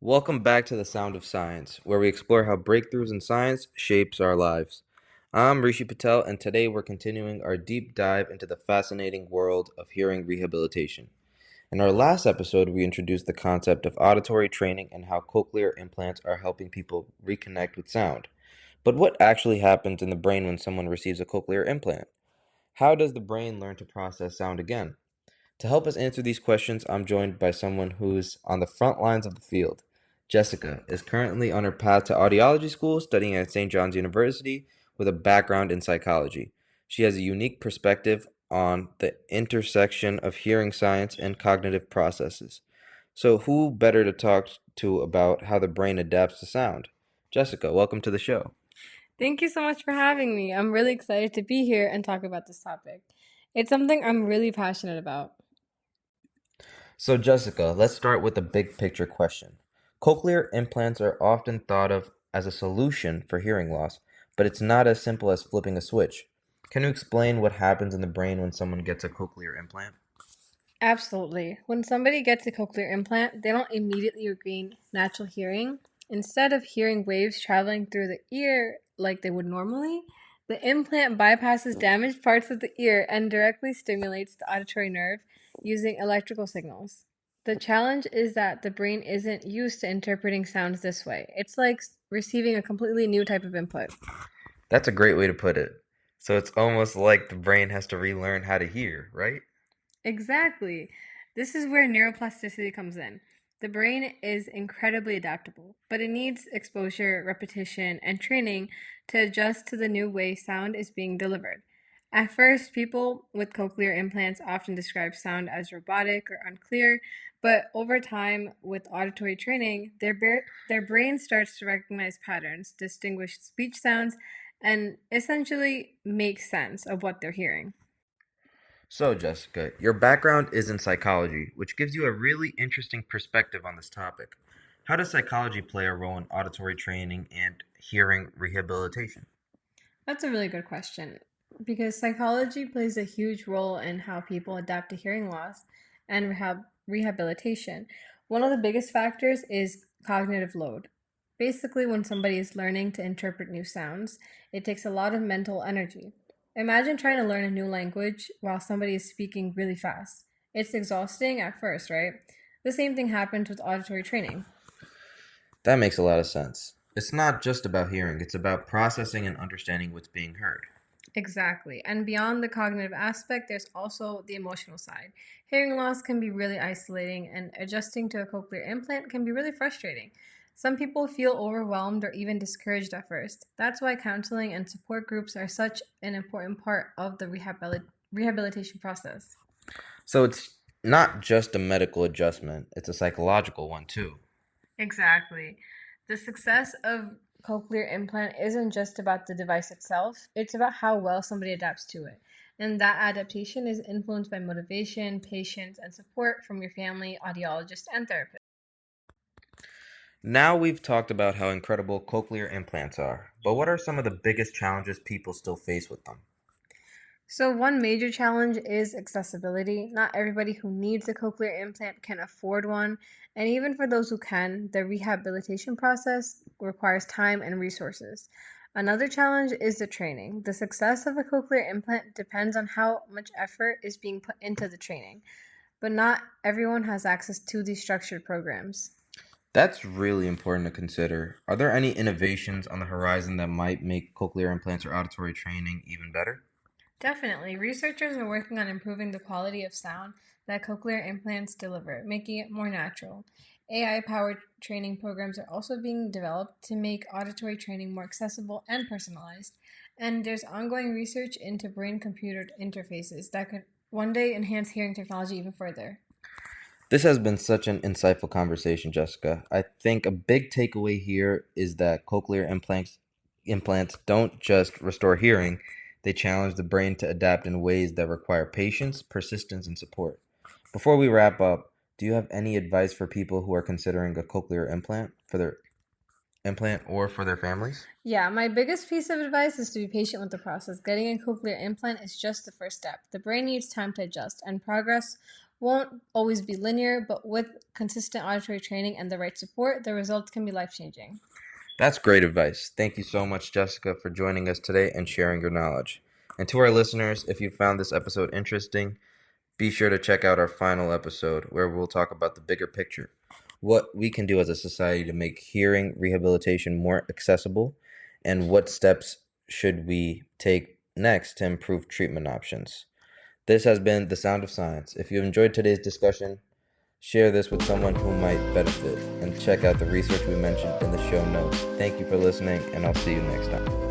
Welcome back to The Sound of Science, where we explore how breakthroughs in science shapes our lives. I'm Rishi Patel, and today we're continuing our deep dive into the fascinating world of hearing rehabilitation. In our last episode, we introduced the concept of auditory training and how cochlear implants are helping people reconnect with sound. But what actually happens in the brain when someone receives a cochlear implant? How does the brain learn to process sound again? To help us answer these questions, I'm joined by someone who's on the front lines of the field. Jessica is currently on her path to audiology school, studying at St. John's University with a background in psychology. She has a unique perspective on the intersection of hearing science and cognitive processes. So, who better to talk to about how the brain adapts to sound? Jessica, welcome to the show. Thank you so much for having me. I'm really excited to be here and talk about this topic. It's something I'm really passionate about. So, Jessica, let's start with a big picture question. Cochlear implants are often thought of as a solution for hearing loss, but it's not as simple as flipping a switch. Can you explain what happens in the brain when someone gets a cochlear implant? Absolutely. When somebody gets a cochlear implant, they don't immediately regain natural hearing. Instead of hearing waves traveling through the ear like they would normally, the implant bypasses damaged parts of the ear and directly stimulates the auditory nerve using electrical signals. The challenge is that the brain isn't used to interpreting sounds this way. It's like receiving a completely new type of input. That's a great way to put it. So, it's almost like the brain has to relearn how to hear, right? Exactly. This is where neuroplasticity comes in. The brain is incredibly adaptable, but it needs exposure, repetition, and training to adjust to the new way sound is being delivered. At first, people with cochlear implants often describe sound as robotic or unclear, but over time, with auditory training, their brain starts to recognize patterns, distinguish speech sounds, and essentially make sense of what they're hearing. So, Jessica, your background is in psychology, which gives you a really interesting perspective on this topic. How does psychology play a role in auditory training and hearing rehabilitation? That's a really good question because psychology plays a huge role in how people adapt to hearing loss and rehabilitation. One of the biggest factors is cognitive load. Basically, when somebody is learning to interpret new sounds, it takes a lot of mental energy. Imagine trying to learn a new language while somebody is speaking really fast. It's exhausting at first, right? The same thing happens with auditory training. That makes a lot of sense. It's not just about hearing, it's about processing and understanding what's being heard. Exactly. And beyond the cognitive aspect, there's also the emotional side. Hearing loss can be really isolating, and adjusting to a cochlear implant can be really frustrating. Some people feel overwhelmed or even discouraged at first. That's why counseling and support groups are such an important part of the rehabilitation process. So it's not just a medical adjustment, it's a psychological one too. Exactly. The success of cochlear implant isn't just about the device itself, it's about how well somebody adapts to it. And that adaptation is influenced by motivation, patience, and support from your family, audiologist, and therapist. Now we've talked about how incredible cochlear implants are, but what are some of the biggest challenges people still face with them? So, one major challenge is accessibility. Not everybody who needs a cochlear implant can afford one, and even for those who can, the rehabilitation process requires time and resources. Another challenge is the training. The success of a cochlear implant depends on how much effort is being put into the training, but not everyone has access to these structured programs. That's really important to consider. Are there any innovations on the horizon that might make cochlear implants or auditory training even better? Definitely. Researchers are working on improving the quality of sound that cochlear implants deliver, making it more natural. AI powered training programs are also being developed to make auditory training more accessible and personalized. And there's ongoing research into brain computer interfaces that could one day enhance hearing technology even further. This has been such an insightful conversation, Jessica. I think a big takeaway here is that cochlear implants don't just restore hearing, they challenge the brain to adapt in ways that require patience, persistence, and support. Before we wrap up, do you have any advice for people who are considering a cochlear implant or for their families? Yeah, my biggest piece of advice is to be patient with the process. Getting a cochlear implant is just the first step. The brain needs time to adjust, and progress won't always be linear, but with consistent auditory training and the right support, the results can be life-changing. That's great advice. Thank you so much, Jessica, for joining us today and sharing your knowledge. And to our listeners, if you found this episode interesting, be sure to check out our final episode where we'll talk about the bigger picture, what we can do as a society to make hearing rehabilitation more accessible, and what steps should we take next to improve treatment options. This has been The Sound of Science. If you enjoyed today's discussion, share this with someone who might benefit, and check out the research we mentioned in the show notes. Thank you for listening, and I'll see you next time.